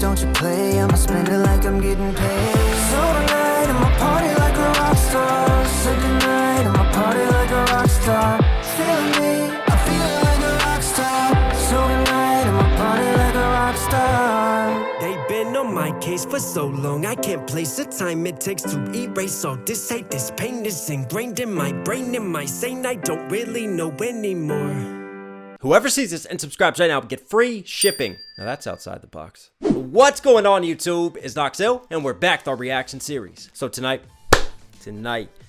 don't you play, I'ma spend it like I'm getting paid. So tonight, I'ma party like a rock star. So tonight, I'ma party like a rock star. Feeling me, I'm feeling like a rock star. So tonight, I'ma party like a rock star. They've been on my case for so long, I can't place the time it takes to erase all this hate, this pain, this ingrained in my brain, in my sane, I don't really know anymore. Whoever sees this and subscribes right now will get free shipping. Now that's outside the box. What's going on, YouTube? It's Knoxhill, and we're back with our reaction series. So tonight,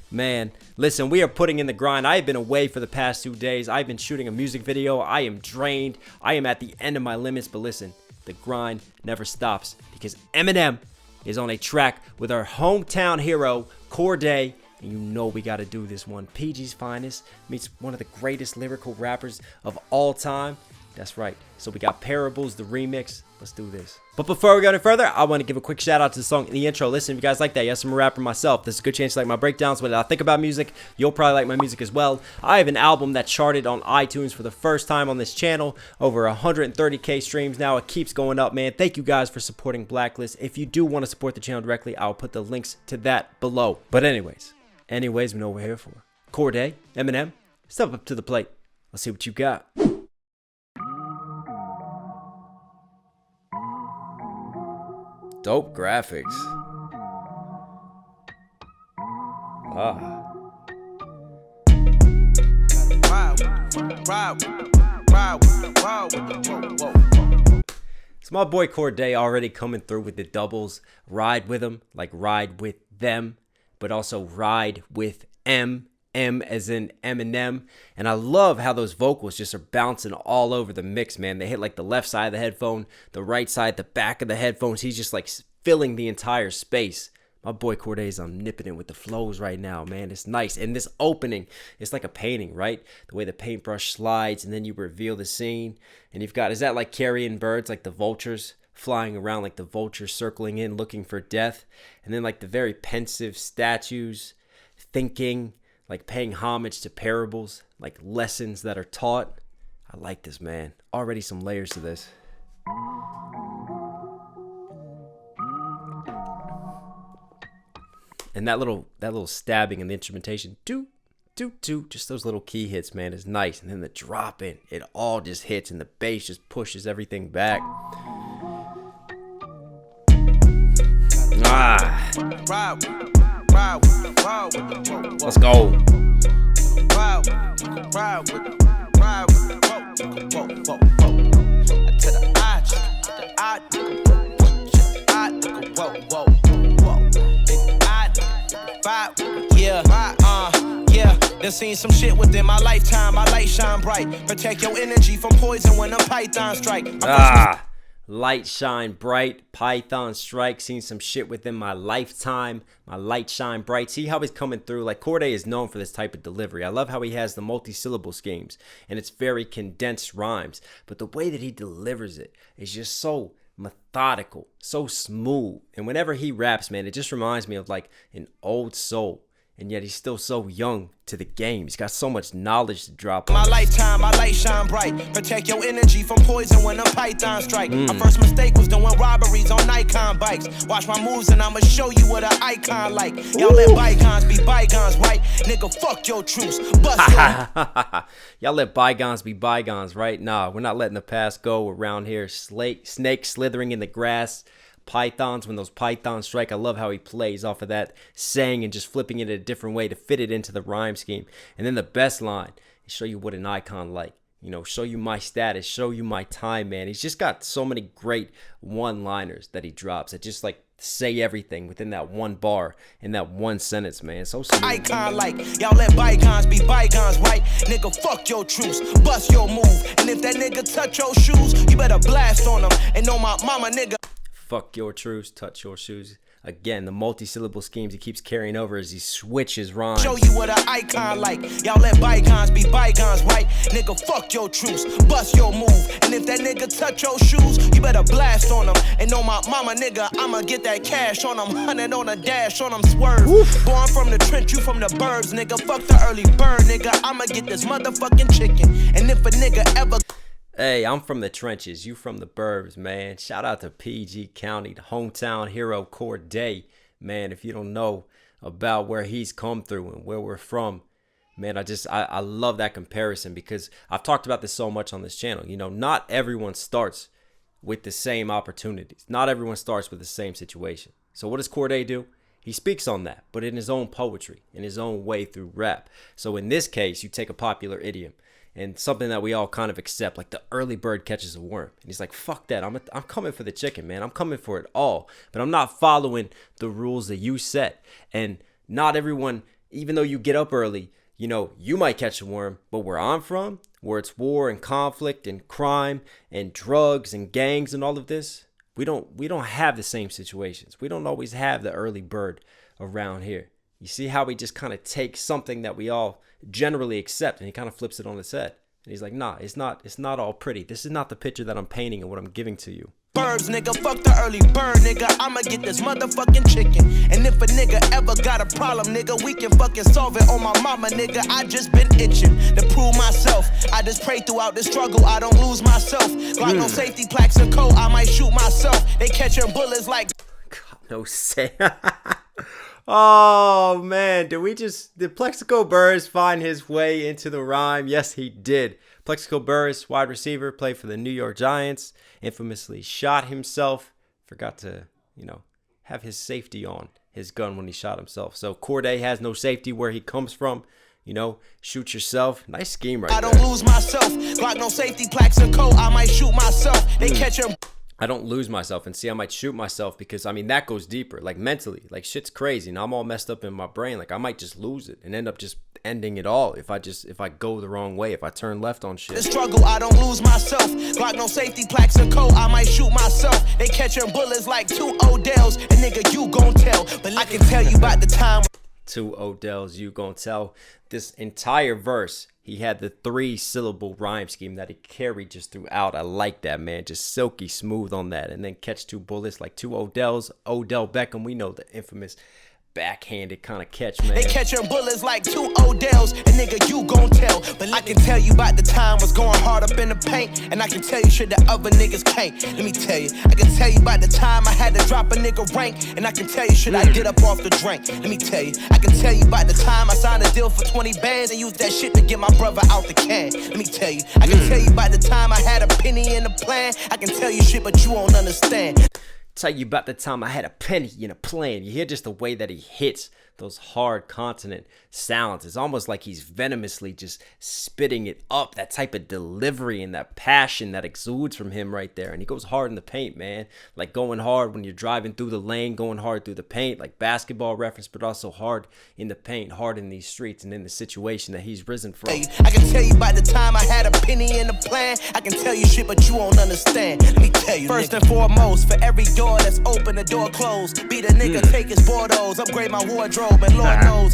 man, listen, we are putting in the grind. I have been away for the past 2 days. I've been shooting a music video. I am drained. I am at the end of my limits, but listen, the grind never stops because Eminem is on a track with our hometown hero, Cordae. And you know we got to do this one. PG's finest meets one of the greatest lyrical rappers of all time. That's right. So we got Parables, the remix. Let's do this. But before we go any further, I want to give a quick shout out to the song in the intro. Listen, if you guys like that, yes, I'm a rapper myself. There's a good chance you like my breakdowns. When I think about music, you'll probably like my music as well. I have an album that charted on iTunes for the first time on this channel. Over 130K streams now. It keeps going up, man. Thank you guys for supporting Blacklist. If you do want to support the channel directly, I'll put the links to that below. But anyways, we know what we're here for. Cordae, Eminem, step up to the plate. Let's see what you got. Dope graphics. So my boy Cordae already coming through with the doubles. Ride with him, like ride with them, but also ride with M as in Eminem. And I love how those vocals just are bouncing all over the mix, man. They hit like the left side of the headphone, the right side, the back of the headphones. He's just like filling the entire space. My boy Cordae is omnipotent with the flows right now, man. It's nice. And this opening, it's like a painting, right? The way the paintbrush slides and then you reveal the scene. And you've got, is that like carrying birds, like the vultures flying around, like the vultures circling in looking for death? And then like the very pensive statues thinking, like paying homage to parables, like lessons that are taught. I like this, man. Already some layers to this. And that little stabbing in the instrumentation, do, just those little key hits, man, is nice. And then the drop in, it all just hits, and the bass just pushes everything back. Let's go. Yeah, done seen some shit within my lifetime. My light shine bright. Protect your energy from poison when a python strike. Light shine bright, python strike. Seen some shit within my lifetime. My light shine bright. See how he's coming through? Like Cordae is known for this type of delivery. I love how he has the multi-syllable schemes and it's very condensed rhymes. But the way that he delivers it is just so methodical, so smooth. And whenever he raps, man, it just reminds me of like an old soul. And yet he's still so young to the game. He's got so much knowledge to drop on. My lifetime, my light shine bright. Protect your energy from poison when a python strike. My first mistake was doing robberies on Nikon bikes. Watch my moves and I'ma show you what an icon like. Y'all let bygones be bygones, right? Nigga, fuck your truce. Bust Y'all let bygones be bygones, right? Nah, we're not letting the past go around here. Snakes slithering in the grass. Pythons, when those pythons strike. I love how he plays off of that saying and just flipping it a different way to fit it into the rhyme scheme. And then the best line is show you what an icon like. You know, show you my status, show you my time, man. He's just got so many great one-liners that he drops that just like say everything within that one bar in that one sentence, man. So smooth. Icon like, y'all let bygones be bygones, right? Nigga, fuck your truce, bust your move. And if that nigga touch your shoes, you better blast on him. And know my mama, nigga. Fuck your truce, touch your shoes. Again, the multi-syllable schemes he keeps carrying over as he switches rhymes. Show you what an icon like. Y'all let bygones be bygones, right? Nigga, fuck your truce, bust your move. And if that nigga touch your shoes, you better blast on him. And know my mama, nigga, I'ma get that cash on him. 100 on a dash, on him swerve. Oof. Born from the trench, you from the burbs, nigga. Fuck the early bird, nigga. I'ma get this motherfucking chicken. And if a nigga ever... Hey, I'm from the trenches. You from the burbs, man. Shout out to PG County, the hometown hero Cordae. Man, if you don't know about where he's come through and where we're from, man, I love that comparison because I've talked about this so much on this channel. You know, not everyone starts with the same opportunities. Not everyone starts with the same situation. So what does Cordae do? He speaks on that, but in his own poetry, in his own way through rap. So in this case, you take a popular idiom and something that we all kind of accept, like the early bird catches a worm. And he's like, fuck that. I'm coming for the chicken, man. I'm coming for it all. But I'm not following the rules that you set. And not everyone, even though you get up early, you know, you might catch a worm. But where I'm from, where it's war and conflict and crime and drugs and gangs and all of this, we don't have the same situations. We don't always have the early bird around here. You see how he just kind of takes something that we all generally accept and he kind of flips it on its head. And he's like, nah, it's not all pretty. This is not the picture that I'm painting and what I'm giving to you. Birds, nigga, fuck the early bird, nigga. I'ma get this motherfucking chicken. And if a nigga ever got a problem, nigga, we can fucking solve it on my mama, nigga. I just been itching to prove myself. I just pray throughout the struggle, I don't lose myself. Got no safety plaques or code, I might shoot myself. They catching bullets like God, no say. Oh man, did Plexico Burress find his way into the rhyme? Yes, he did. Plexico Burress, wide receiver, played for the New York Giants, infamously shot himself. Forgot to, have his safety on his gun when he shot himself. So Cordae has no safety where he comes from. Shoot yourself. Nice scheme right there. I don't lose myself. Got no safety plaques or code, I might shoot myself. They catching I don't lose myself. And see, I might shoot myself because, that goes deeper. Like, mentally. Like, shit's crazy. And I'm all messed up in my brain. Like, I might just lose it and end up just ending it all if I go the wrong way, if I turn left on shit. The struggle, I don't lose myself. Got no safety plaques or code, I might shoot myself. They catching bullets like 2 Odells. And nigga, you gon' tell. But I can tell you about the time. 2 Odells, you gon' tell. This entire verse, he had the 3-syllable rhyme scheme that he carried just throughout. I like that, man. Just silky smooth on that. And then catch 2 bullets like 2 Odells. Odell Beckham, we know the infamous backhanded kind of catch, man. They catching bullets like 2 Odells. And nigga, you gon' tell. But I can tell you about the time was going hard up in the paint. And I can tell you shit that other niggas can't. Let me tell you. I can tell you about the time I had to drop a nigga rank. And I can tell you shit I did up off the drink. Let me tell you. I can tell you about the time I signed a deal for 20 bands and used that shit to get my brother out the can. Let me tell you. I can tell you about the time I had a penny in the plan. I can tell you shit but you won't understand. Tell you about the time I had a penny in a plan. You hear just the way that he hits those hard consonant sounds. It's almost like he's venomously just spitting it up. That type of delivery and that passion that exudes from him right there. And he goes hard in the paint, man. Like going hard when you're driving through the lane, going hard through the paint, like basketball reference, but also hard in the paint, hard in these streets and in the situation that he's risen from. I can tell you about the time I had a penny in the plan. I can tell you shit, but you won't understand. Let me tell you. First and foremost, for every door that's open, the door closed. Be the nigga, take his Bordeaux, upgrade my wardrobe. And Lord knows,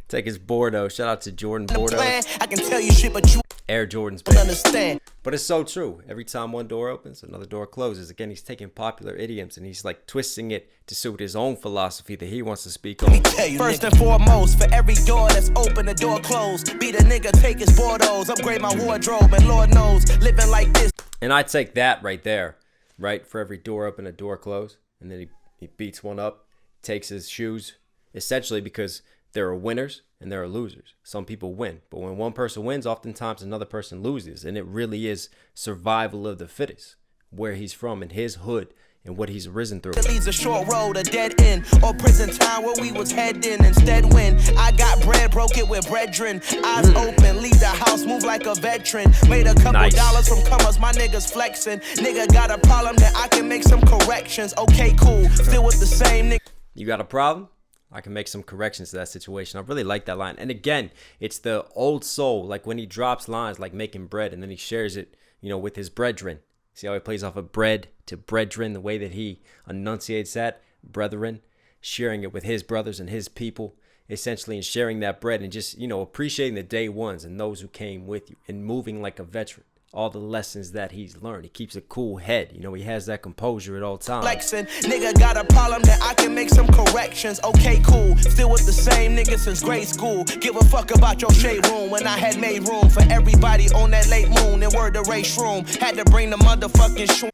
take his Bordeaux. Shout out to Jordan Bordeaux. I can tell you shit, but you Air Jordans, don't understand. But it's so true. Every time one door opens, another door closes. Again, he's taking popular idioms and he's like twisting it to suit his own philosophy that he wants to speak on. Let me tell you, first and foremost, for every door that's open, the door closed. Be the nigga, take his Bordeaux, upgrade my wardrobe, and Lord knows, living like this. And I take that right there, right? For every door open, a door closed. And then he beats one up, takes his shoes, essentially because there are winners and there are losers. Some people win, but when one person wins, oftentimes another person loses. And it really is survival of the fittest, where he's from in his hood and what he's risen through. It leads a short road, a dead end, or prison time where we was heading. Instead when I got bread, broke it with brethren. Eyes open, leave the house, move like a veteran. Made a couple dollars from comers, my niggas flexing. Nigga got a problem that I can make some corrections. Okay, cool, still with the same nigga. You got a problem? I can make some corrections to that situation. I really like that line. And again, it's the old soul, like when he drops lines like making bread and then he shares it, with his brethren. See how he plays off of bread to brethren, the way that he enunciates that, brethren, sharing it with his brothers and his people, essentially, and sharing that bread and just, appreciating the day ones and those who came with you and moving like a veteran. all the lessons that he's learned. He keeps a cool head. You know, he has that composure at all times. Flexing, nigga got a problem that I can make some corrections. Okay, cool. Still with the same nigga since grade school. Give a fuck about your shade room when I had made room for everybody on that late moon. And word to Ray Shroom. Had to bring the motherfucking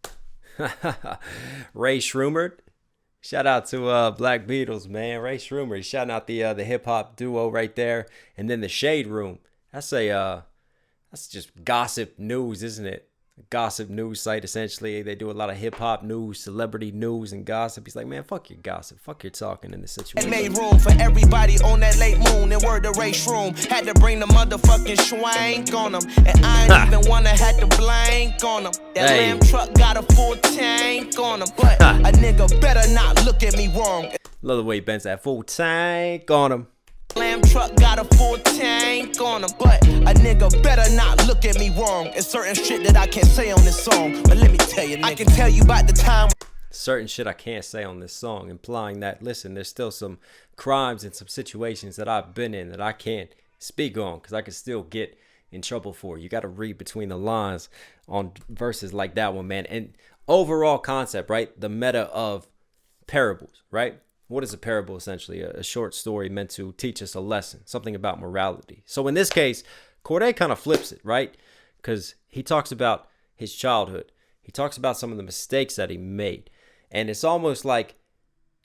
Ray Shroomer. Shout out to Black Beatles, man. Ray Shroomer. He's shouting out the hip hop duo right there. And then the Shade Room. That's just gossip news, isn't it? A gossip news site, essentially. They do a lot of hip-hop news, celebrity news, and gossip. He's like, man, fuck your gossip. Fuck your talking in this situation. Made room for everybody on that late moon. And word to Ray Shroom. Had to bring the motherfucking schwank on them. And I ain't even wanna had to blank on them. That lamb truck got a full tank on them. But a nigga better not look at me wrong. Love the way he bends that full tank on him. Lamb truck got a full tank on him, but a nigga better not look at me wrong. It's certain shit that I can't say on this song, but let me tell you, nigga, I can tell you about the time. Certain shit I can't say on this song, implying that, listen, there's still some crimes and some situations that I've been in that I can't speak on because I can still get in trouble for. You got to read between the lines on verses like that one, man. And overall concept, right? The meta of parables, right? What is a parable? Essentially a short story meant to teach us a lesson, something about morality. So in this case, Cordae kind of flips it, right? Because he talks about his childhood. He talks about some of the mistakes that he made. And it's almost like,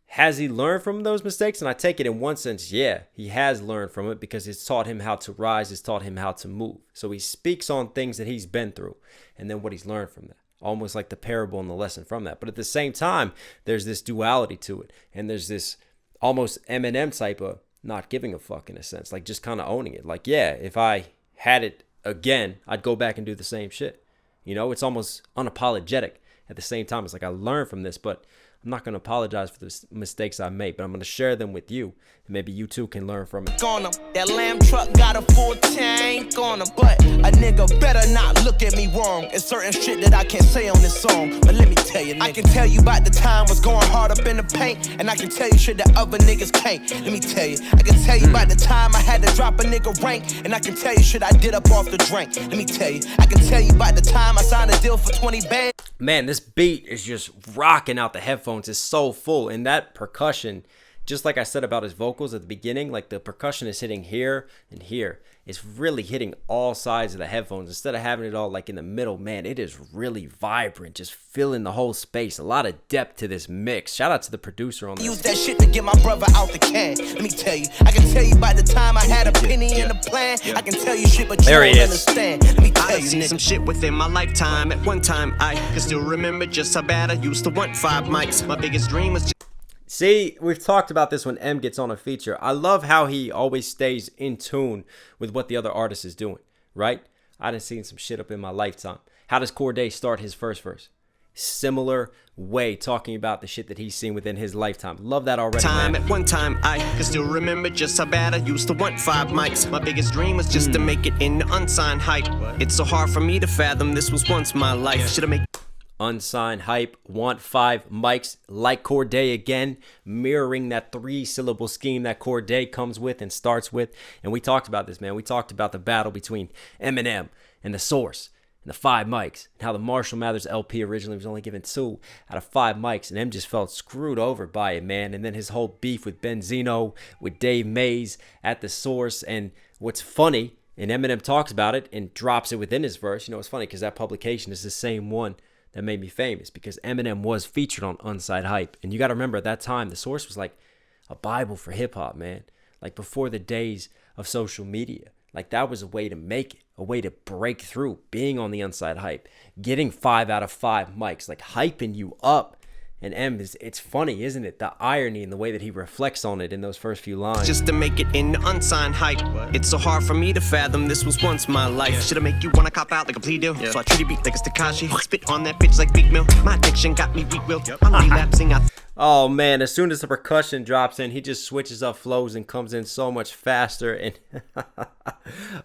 has he learned from those mistakes? And I take it in one sense, yeah, he has learned from it because it's taught him how to rise. It's taught him how to move. So he speaks on things that he's been through and then what he's learned from that. Almost like the parable and the lesson from that. But at the same time, there's this duality to it. And there's this almost Eminem type of not giving a fuck in a sense. Like just kind of owning it. Like, yeah, if I had it again, I'd go back and do the same shit. You know, it's almost unapologetic. At the same time, it's like I learned from this, but I'm not going to apologize for the mistakes I made, but I'm going to share them with you, and maybe you too can learn from it. On 'em. That lamb truck got a full tank on 'em, but a nigga better not look at me wrong. It's certain shit that I can't say on this song, but let me tell you, nigga, I can tell you about the time was going hard up in the paint, and I can tell you shit that other niggas can't. Let me tell you, I can tell you about the time I had to drop a nigga rank, and I can tell you shit I did up off the drink. Let me tell you, I can tell you about the time I signed a deal for 20 bands. Man, this beat is just rocking out the headphones. It's so full. And that percussion, just like I said about his vocals at the beginning, like the percussion is hitting here and here. It's really hitting all sides of the headphones. Instead of having it all like in the middle, man, it is really vibrant. Just filling the whole space. A lot of depth to this mix. Shout out to the producer on this. Use that shit to get my brother out the can. Let me tell you, I can tell you about the time I had a penny in the plan. I can tell you shit, but you don't understand. Let me tell you, seen some shit within my lifetime. At one time, I can still remember just how bad I used to want 5 mics. My biggest dream was just... See, we've talked about this when M gets on a feature. I love how he always stays in tune with what the other artist is doing, right? I done seen some shit up in my lifetime. How does Cordae start his first verse? Similar way, talking about the shit that he's seen within his lifetime. Love that already, man. At one time, I can still remember just how bad I used to want 5 mics. My biggest dream was just to make it in the unsigned hype. It's so hard for me to fathom this was once my life. Should I make... Unsigned hype, want 5 mics, like Cordae again, mirroring that 3-syllable scheme that Cordae comes with and starts with. And we talked about this, man. We talked about the battle between Eminem and The Source and the 5 mics, and how the Marshall Mathers LP originally was only given 2 out of 5 mics, and M just felt screwed over by it, man. And then his whole beef with Benzino, with Dave Mays at The Source. And what's funny, and Eminem talks about it and drops it within his verse. You know, it's funny because that publication is the same one that made me famous, because Eminem was featured on Unsigned Hype. And you got to remember, at that time, The Source was like a Bible for hip-hop, man. Like before the days of social media. Like that was a way to make it, a way to break through, being on the Unsigned Hype, getting 5 out of 5 mics, like hyping you up. And M, it's funny, isn't it? The irony in the way that he reflects on it in those first few lines. Just to make it in the unsigned hype. It's so hard for me to fathom this was once my life. Should I make you wanna cop out like a plea deal? So I treat you beat like it's Tekashi. Spit on that bitch like Big Mill. My addiction got me weak-willed. I'm relapsing. Oh man, as soon as the percussion drops in, he just switches up flows and comes in so much faster. And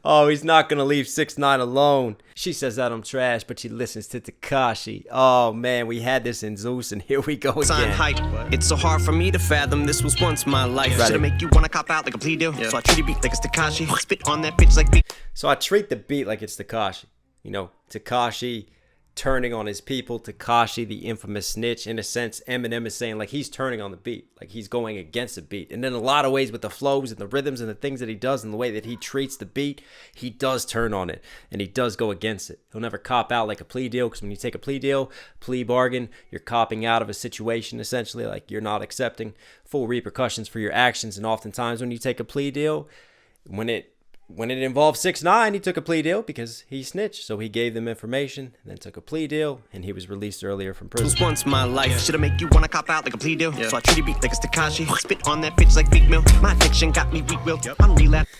oh, he's not gonna leave 6ix9ine alone. She says that I'm trash, but she listens to Tekashi. Oh man, we had this in Zeus, and here we go again. Hype. It's so hard for me to fathom this was once my life. Should I make you wanna cop out like a plea deal? So I treat you beat like it's Tekashi. Spit on that bitch like Big. So I treat the beat like it's Tekashi. You know, Tekashi turning on his people, Tekashi, the infamous snitch. In a sense, Eminem is saying like he's turning on the beat, like he's going against the beat. And in a lot of ways with the flows and the rhythms and the things that he does and the way that he treats the beat, he does turn on it and he does go against it. He'll never cop out like a plea deal, because when you take a plea deal, plea bargain, you're copping out of a situation essentially, like you're not accepting full repercussions for your actions. And oftentimes when you take a plea deal, when it involved 6ix9ine, he took a plea deal because he snitched. So he gave them information and then took a plea deal, and he was released earlier from prison. This was once my life. Should I make you wanna cop out like a plea deal? So I treat a beat like it's Tekashi. Spit on that bitch like Big Mill. My addiction got me weak will. I'm relapsed.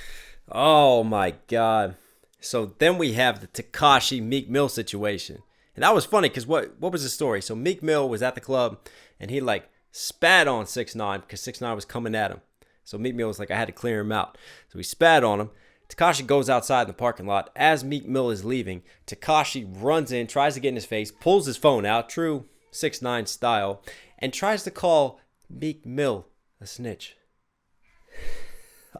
Oh my God. So then we have the Tekashi Meek Mill situation. And that was funny because what was the story? So Meek Mill was at the club and he like spat on 6ix9ine because 6ix9ine was coming at him. So Meek Mill was like, I had to clear him out. So he spat on him. Tekashi goes outside in the parking lot. As Meek Mill is leaving, Tekashi runs in, tries to get in his face, pulls his phone out, true 6ix9ine style, and tries to call Meek Mill a snitch.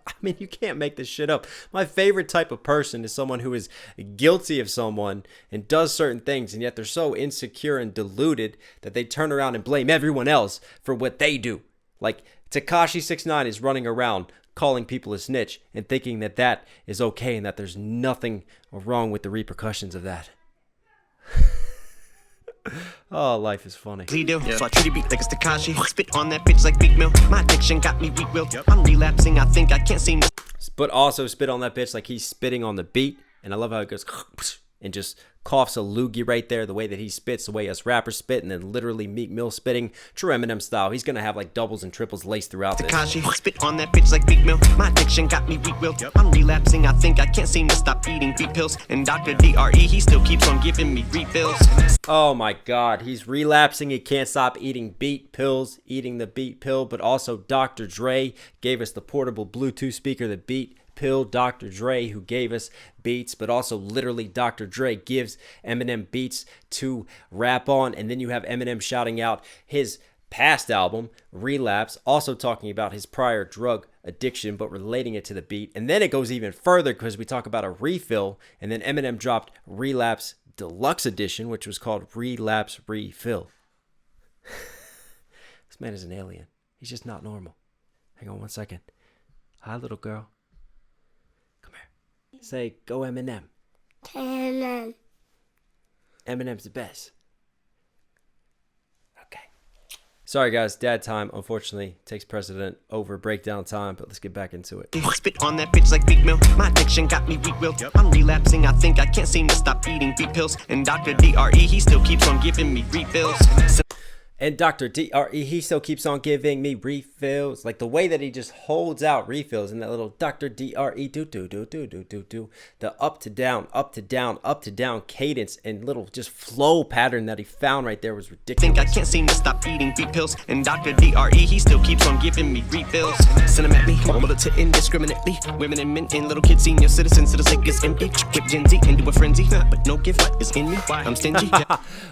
I mean, you can't make this shit up. My favorite type of person is someone who is guilty of someone and does certain things, and yet they're so insecure and deluded that they turn around and blame everyone else for what they do. Like, Tekashi 6ix9ine is running around calling people a snitch and thinking that that is okay and that there's nothing wrong with the repercussions of that. Oh, life is funny. Plea deal. So I treat a beat like it's Tekashi. Spit on that bitch like Big Mill. My addiction got me weak will. I'm relapsing. I think I can't seem to. But also spit on that bitch like he's spitting on the beat. And I love how it goes and just coughs a loogie right there, the way that he spits, the way us rappers spit, and then literally Meek Mill spitting, true Eminem style. He's gonna have like doubles and triples laced throughout this. Tekashi spit on that bitch like Big Mill. My addiction got me weak will. I'm relapsing. I think I can't seem to stop eating beat pills. And Dr. DRE, he still keeps on giving me refills. Oh my God, he's relapsing. He can't stop eating beat pills, eating the beat pill. But also Dr. Dre gave us the portable Bluetooth speaker, the beat pill. Dr. Dre, who gave us beats, but also literally Dr. Dre gives Eminem beats to rap on. And then you have Eminem shouting out his past album, Relapse, also talking about his prior drug addiction, but relating it to the beat. And then it goes even further because we talk about a refill. And then Eminem dropped Relapse Deluxe Edition, which was called Relapse Refill. This man is an alien. He's just not normal. Hang on one second. Hi, little girl. Come here. Say, go Eminem. Eminem. Eminem's the best. Okay. Sorry, guys. Dad time, unfortunately, takes precedent over breakdown time, but let's get back into it. Spit on that bitch like Big Mill. My addiction got me weak will. I'm relapsing. I think I can't seem to stop eating beat pills. And Dr. DRE, he still keeps on giving me refills. And Dr. DRE, he still keeps on giving me refills. Like the way that he just holds out refills in that little Dr. DRE do. The up to down, up to down, up to down cadence and little just flow pattern that he found right there was ridiculous. Think I can't seem to stop eating beat pills. And Dr. DRE, he still keeps on giving me refills. Send them at me, I'm able to indiscriminately. Women and men and little kids, senior citizens, to the sink is empty. Whip Gen Z into a frenzy, but no gift is in me. I'm stingy.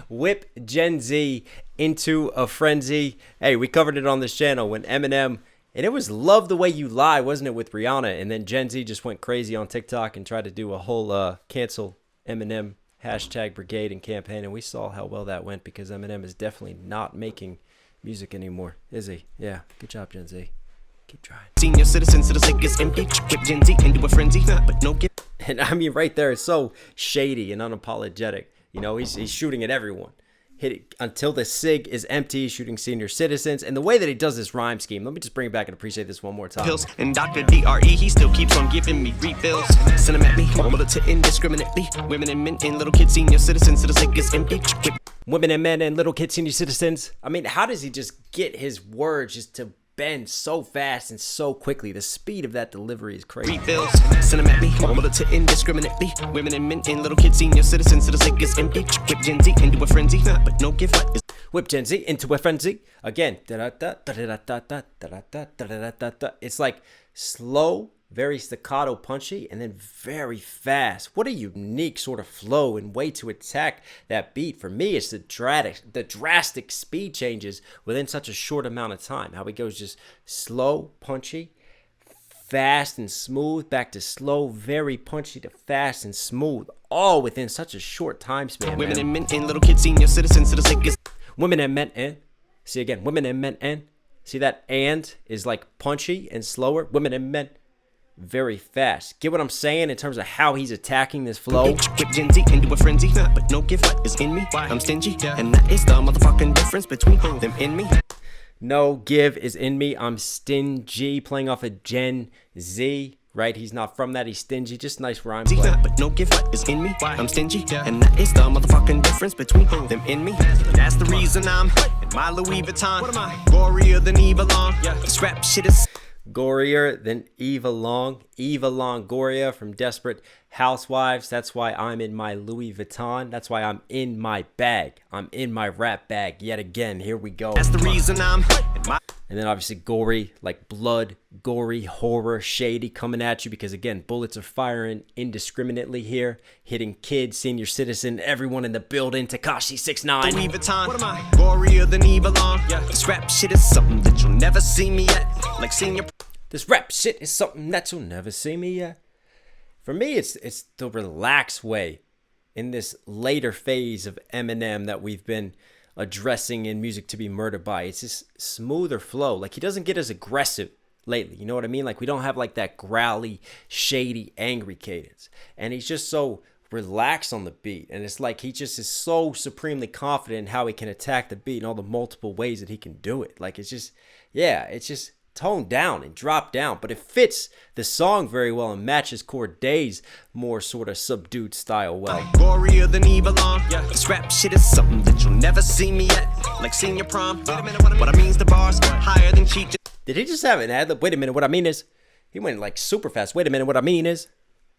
Whip Gen Z into a frenzy. Hey, we covered it on this channel when Eminem, and it was Love the Way You Lie, wasn't it, with Rihanna? And then Gen Z just went crazy on TikTok and tried to do a whole cancel Eminem hashtag brigade and campaign, and we saw how well that went because Eminem is definitely not making music anymore, is he? Yeah, good job, Gen Z. Keep trying. Senior citizens to the sink is empty. Whip Gen Z into a frenzy, but no gift. And I mean, right there, it's so shady and unapologetic. You know, he's shooting at everyone. Hit it until the SIG is empty, shooting senior citizens. And the way that he does this rhyme scheme, let me just bring it back and appreciate this one more time. Pills. And Dr. DRE, he still keeps on giving me refills. Send them at me, I'm able to indiscriminately. Women and men and little kids, senior citizens, to the sink is empty. Women and men and little kids, senior citizens. I mean, how does he just get his words just to bend so fast and so quickly? The speed of that delivery is crazy. Refills. Send them at me, I'm able to indiscriminately. Women and men and little kids, senior citizens, to the sink is empty. Whip Gen Z into a frenzy, but no gift is. Whip Gen Z into a frenzy. Again. It's like slow, very staccato punchy, and then very fast. What a unique sort of flow and way to attack that beat. For me, it's the drastic speed changes within such a short amount of time. How he goes just slow, punchy, fast and smooth, back to slow, very punchy to fast and smooth, all within such a short time span, Women man. and men and little kids, senior citizens, to the sickest. Women and men and. See again, women and men and. See that and is like punchy and slower. Women and men. Very fast. Get what I'm saying in terms of how he's attacking this flow? Whip Gen Z into a frenzy, but no gift is in me. I'm stingy, and that is the motherfucking difference between them and me. No give is in me. I'm stingy. Playing off of Gen Z, right? He's not from that. He's stingy. Just nice rhyme play. But no gift is in me. I'm stingy, and that is the motherfucking difference between them and me. That's the reason I'm in my Louis Vuitton. What am I? Gorier than Eva Long. This rap shit is Gorier than Eva Long. Eva Longoria from Desperate Housewives. That's why I'm in my Louis Vuitton. That's why I'm in my bag. I'm in my rap bag yet again. Here we go. That's the reason I'm in my. And then obviously gory, like blood, gory, horror, shady coming at you because again, bullets are firing indiscriminately here, hitting kids, senior citizen, everyone in the building. Tekashi 6IX9NE. Louis Vuitton. What am I? Gorier than Eva Long. This rap shit is something that you'll never see me at. Like senior. This rap shit is something that you'll never see me at. For me, it's the relaxed way in this later phase of Eminem that we've been addressing in Music to Be Murdered By. It's this smoother flow. Like he doesn't get as aggressive lately. You know what I mean? Like we don't have like that growly, shady, angry cadence. And he's just so relaxed on the beat. And it's like he just is so supremely confident in how he can attack the beat and all the multiple ways that he can do it. Like it's just, yeah, it's just toned down and dropped down, but it fits the song very well and matches Cordae's more sort of subdued style well. Gorier than Eva Long. This rap shit is something that you'll never see me at. Like senior prom. Wait a minute, what I mean's the bars higher than cheat. Did he just have an ad lib? Wait a minute, what I mean is, he went like super fast. Wait a minute, what I mean is, it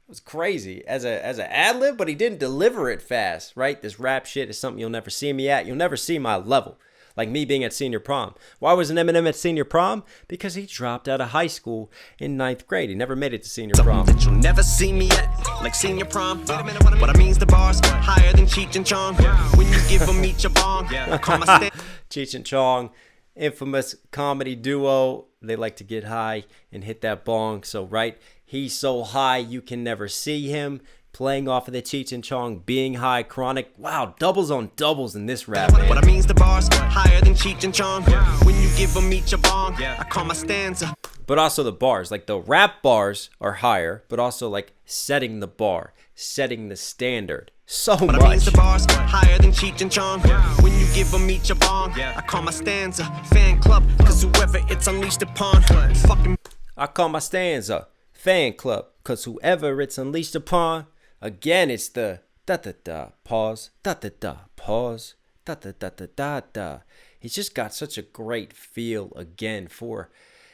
was crazy as an ad lib, but he didn't deliver it fast, right? This rap shit is something you'll never see me at. You'll never see my level. Like me being at senior prom. Why was Eminem at senior prom? Because he dropped out of high school in 9th grade. He never made it to senior prom. That you'll never see me at, like senior prom. Wait a minute, what I mean's the bars higher than Cheech and Chong. When you give them each a bong, I call my stand. Cheech and Chong, infamous comedy duo. They like to get high and hit that bong. So right, he's so high you can never see him. Playing off of the Cheech and Chong being high, chronic. Wow, doubles on doubles in this rap, man. What I mean's the bars higher than Cheech and Chong. When you give them each a bong, I call my stanza. But also the bars, like the rap bars are higher, but also like setting the bar, setting the standard so What I mean's the much. bars higher than Cheech and Chong. When you give them each a bong, I call my stanza fan club, cause whoever it's unleashed upon, fucking. I call my stanza fan club, cause whoever it's unleashed upon. Again, it's the da-da-da, pause, da-da-da, pause, da-da-da-da-da-da. He's just got such a great feel again for,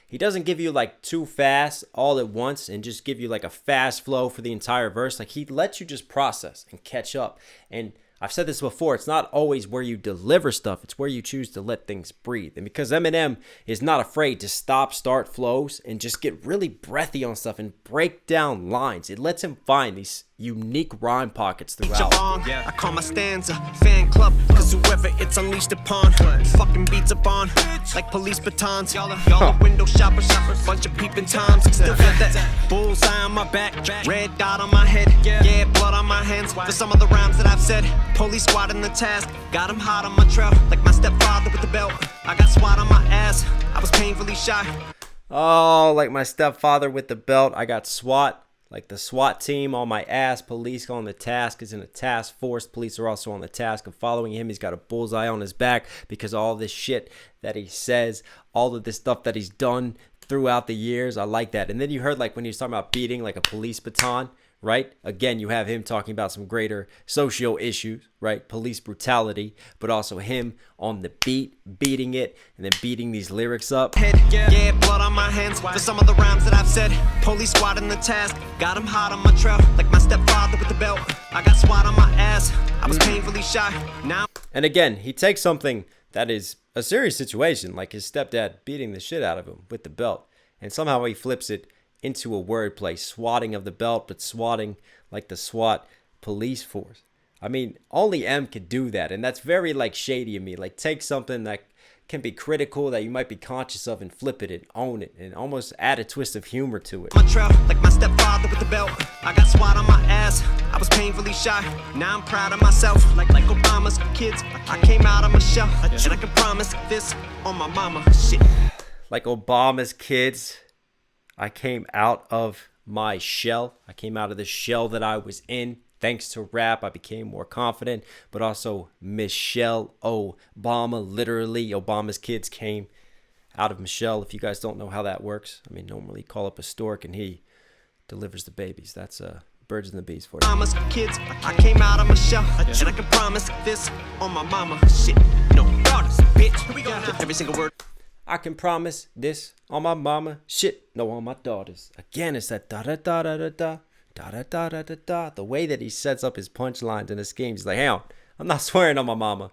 he doesn't give you like too fast all at once and just give you like a fast flow for the entire verse. Like he lets you just process and catch up. And I've said this before, it's not always where you deliver stuff, it's where you choose to let things breathe. And because Eminem is not afraid to stop, start flows and just get really breathy on stuff and break down lines, it lets him find these unique rhyme pockets throughout. I call my stanza fan club, cause whoever it's unleashed upon, fucking beats upon like police batons. Y'all are window shoppers, bunch of peeping toms. Still got that bullseye on my back, red dot on my head, yeah, blood on my hands. For some of the rhymes that I've said, police squad in the task, got him hot on my trail, like my stepfather with the belt. I got SWAT on my ass, I was painfully shy. Oh, like my stepfather with the belt. I got SWAT, like the SWAT team on my ass. Police on the task is in a task force. Police are also on the task of following him. He's got a bullseye on his back because all this shit that he says, all of this stuff that he's done throughout the years. I like that. And then you heard like when he was talking about beating like a police baton, right? Again, you have him talking about some greater socio issues, right? Police brutality, but also him on the beat, beating it, and then beating these lyrics up. Yeah, blood on my hands. For some of the rhymes that I've said, police squad in the task, got him hot on my trail, like my stepfather with the belt. I got SWAT on my ass, I was painfully shy. Now. And again, he takes something that is a serious situation, like his stepdad beating the shit out of him with the belt, and somehow he flips it into a wordplay, swatting of the belt, but swatting like the SWAT police force. I mean, only M could do that, and that's very like shady of me. Like take something that can be critical, that you might be conscious of, and flip it and own it and almost add a twist of humor to it. My trail, like my stepfather with the belt. I got SWAT on my ass. I was painfully shy. Now I'm proud of myself. Like Obama's kids. I came out of my shell. And I can promise this on my mama. Shit. Like Obama's kids, I came out of my shell. I came out of the shell that I was in. Thanks to rap, I became more confident, but also Michelle Obama, literally, Obama's kids came out of Michelle. If you guys don't know how that works, I mean, normally call up a stork and he delivers the babies. That's birds and the bees for you. Mama's kids, I came out of my shell, and I can promise this on my mama. Shit, no daughters, bitch. Here we go. Every single word. I can promise this on my mama. Shit, no on my daughters. Again, it's that da-da-da-da-da-da. Da-da-da-da-da-da. The way that he sets up his punchlines in his schemes, he's like, hey, I'm not swearing on my mama.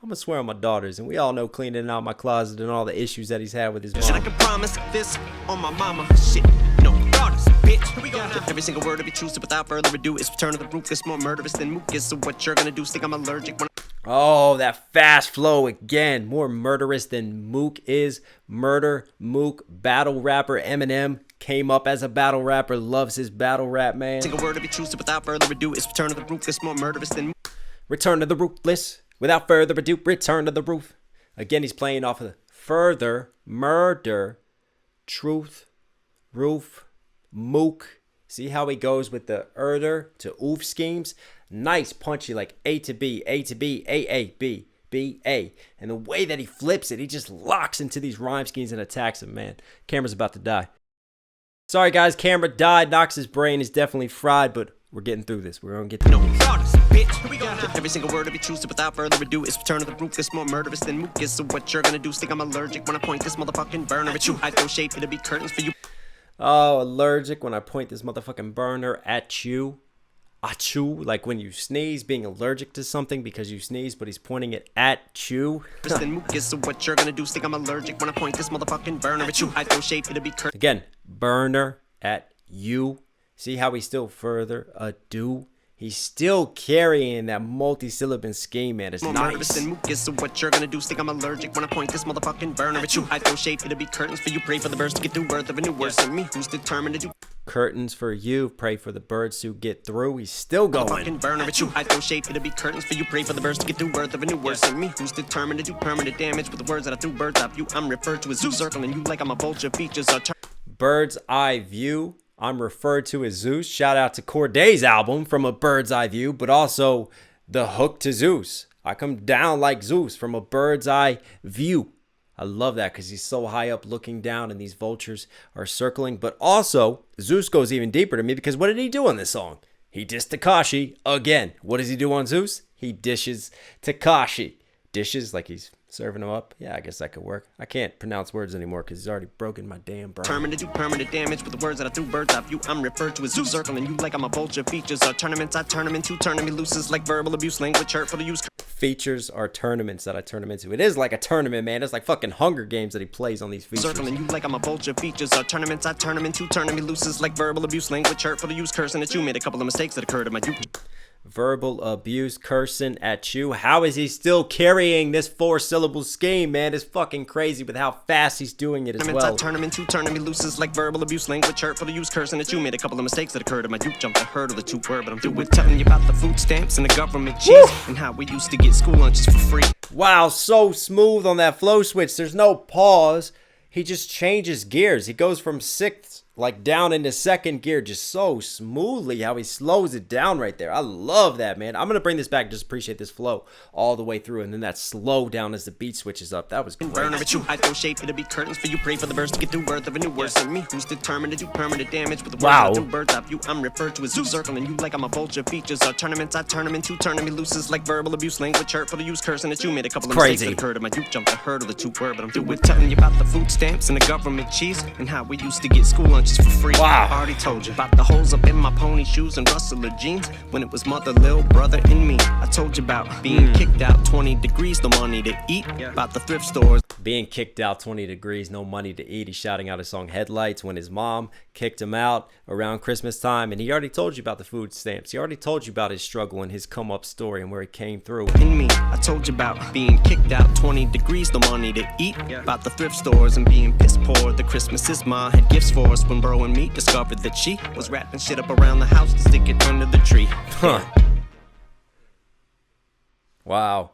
I'm gonna swear on my daughters. And we all know cleaning out my closet and all the issues that he's had with his mom. And I can promise this on my mama. Shit, no daughters, bitch. Here we go. Every single word of it true, so without further ado, it's return of the ruthless, more murderous than Mook is. So what you're gonna do, think I'm allergic when Oh, that fast flow again. More murderous than Mook is. Murder, Mook, battle rapper Eminem. Came up as a battle rapper, loves his battle rap, man. single word of it true, so without further ado, it's return of the ruthless, more murderous than Return to the ruthless. Without further ado, return to the roof. Again, he's playing off of the further, murder, truth, roof, Mook. See how he goes with the erder to oof schemes? Nice, punchy, like A to B, A to B, A, B, B, A. And the way that he flips it, he just locks into these rhyme schemes and attacks him, man. Camera's about to die. Sorry, guys, camera died. Knox's brain is definitely fried, but we're getting through this. We're going to get through this. daughters, bitch. Here we go. Every single word of it true, so without further ado, it's return of the ruthless, more murderous than Mook is. So what you're gonna do, think I'm allergic when I point this motherfucking burner at you. I throw shade, it'll be curtains for you. Oh, allergic when I point this motherfucking burner at you. Achoo, like when you sneeze, being allergic to something because you sneeze, but he's pointing it at you. Than Mook is, so what you're gonna do, think I'm allergic when I point this motherfucking burner at you. I throw shade, it'll be curtains. Again, burner at you. See how he's still further ado? He's still carrying that multi-syllable scheme, man. It's More murderous nice. than Mook is, so what you're gonna do, think I'm allergic when I point this motherfucking burner at you. I throw shade, it'll be curtains for you. Pray for the birds to get through, birth of a new word. So me, who's determined to do Curtains for you. Pray for the birds to get through. He's still going. fucking burner at you. I throw shade, it'll be curtains for you. Pray for the birds to get through, birth of a new word. So me, who's determined to do permanent damage with the words that I threw birds off you. I'm referred to as Zeus, circling you like I'm a vulture. Features are Bird's eye view. I'm referred to as Zeus. Shout out to Cordae's album from a bird's eye view, but also the hook to Zeus. I come down like Zeus from a bird's eye view. I love that because he's so high up looking down and these vultures are circling. But also, Zeus goes even deeper to me because what did he do on this song? He dissed Tekashi again. What does he do on Zeus? He dishes Tekashi. Dishes like he's serving him up. Yeah, I guess that could work. I can't pronounce words anymore because he's already broken my damn brain. determined to do permanent damage with the words that I threw birds off you. I'm referred to as Zeus, circling you like I'm a vulture. Features are tournaments, I turn them into, turning me looses like verbal abuse, language hurtful to use. Features are tournaments that I turn him into. It is like a tournament, man. It's like fucking Hunger Games that he plays on these features. Circling you like I'm a vulture. Features are tournaments, I turn them into, turning me looses like verbal abuse, language hurtful to use, cursing at you. Made a couple of mistakes that occurred in my youth. Verbal abuse, cursing at you. How is he still carrying this 4-syllable scheme, man? It's fucking crazy with how fast he's doing it as well. I turn them into, turning me looses like verbal abuse, language hurtful to use, cursing at you. Made a couple of mistakes that occurred in my youth. Jumped a hurdle or two word, but I'm through with telling you about the food stamps and the government cheese and how we used to get school lunches for free. Wow, so smooth on that flow switch. There's no pause. He just changes gears. He goes from 6th, like down into 2nd gear, just so smoothly how he slows it down right there. I love that, man. I'm going to bring this back. Just appreciate this flow all the way through. And then that slow down as the beat switches up. That was great. Burner at you. I throw shade, it'll be curtains for you. Pray for the birds to get through, birth of a new word. So me, who's determined to do permanent damage with the words Wow. I threw birds off you. I'm referred to as Zeus, circling you like I'm a vulture. Features are tournaments, I turn them into, turning me looses like verbal abuse, language hurtful to use, cursing at you. Made a couple of mistakes that occurred in my youth. Jumped a hurdle or two word, but I'm through with telling you about the food stamps and the government cheese and how we used to get school lunches for free. Wow. I already told you about the holes up in my pony shoes and rustler jeans when it was mother, little brother, and me. I told you about being kicked out 20 degrees, no money to eat. About the thrift stores. being kicked out 20 degrees, no money to eat. He's shouting out his song Headlights when his mom kicked him out around Christmas time. And he already told you about the food stamps. He already told you about his struggle and his come up story and where he came through. In me, I told you about being kicked out 20 degrees, no money to eat. About the thrift stores and being piss poor. The Christmases Ma had gifts for us when Bro and me discovered that she was wrapping shit up around the house to stick it under the tree. Huh. Wow.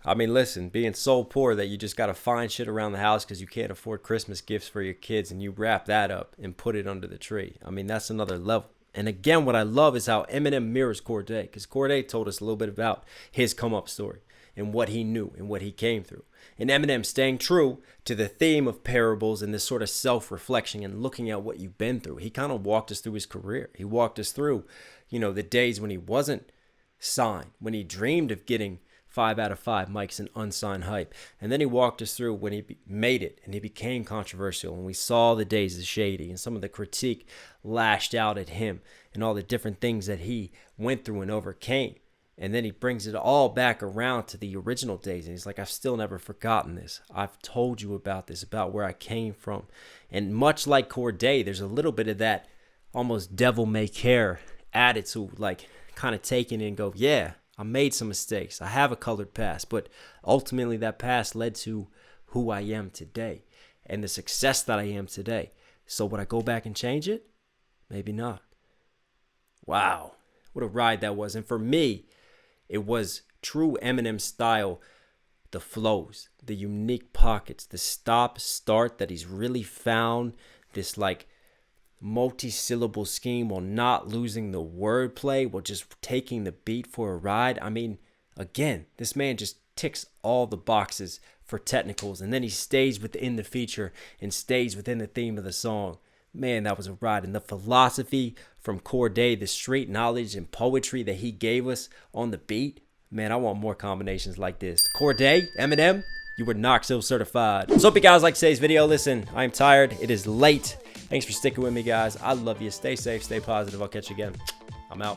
I mean, listen, being so poor that you just got to find shit around the house because you can't afford Christmas gifts for your kids, and you wrap that up and put it under the tree. I mean, that's another level. And again, what I love is how Eminem mirrors Cordae, because Cordae told us a little bit about his come up story and what he knew and what he came through. And Eminem staying true to the theme of parables and this sort of self-reflection and looking at what you've been through. He kind of walked us through his career. He walked us through, you know, the days when he wasn't signed, when he dreamed of getting 5 out of 5 mics and unsigned hype. And then he walked us through when he made it and he became controversial. And we saw the days of shady and some of the critique lashed out at him and all the different things that he went through and overcame. And then he brings it all back around to the original days. And he's like, I've still never forgotten this. I've told you about this, about where I came from. And much like Cordae, there's a little bit of that almost devil may care attitude, like kind of taking it and go, yeah, I made some mistakes. I have a colored past, but ultimately that past led to who I am today and the success that I am today. So would I go back and change it? Maybe not. Wow, what a ride that was. And for me, it was true Eminem style, the flows, the unique pockets, the stop start that he's really found, this like multi-syllable scheme while not losing the wordplay, while just taking the beat for a ride. I mean, again, this man just ticks all the boxes for technicals, and then he stays within the feature and stays within the theme of the song. Man, that was a ride. And the philosophy from Cordae, the street knowledge and poetry that he gave us on the beat, man, I want more combinations like this. Cordae, Eminem, you were Knox Hill certified. So hope you guys like today's video. Listen, I'm tired. It is late. Thanks for sticking with me, guys. I love you. Stay safe. Stay positive. I'll catch you again. I'm out.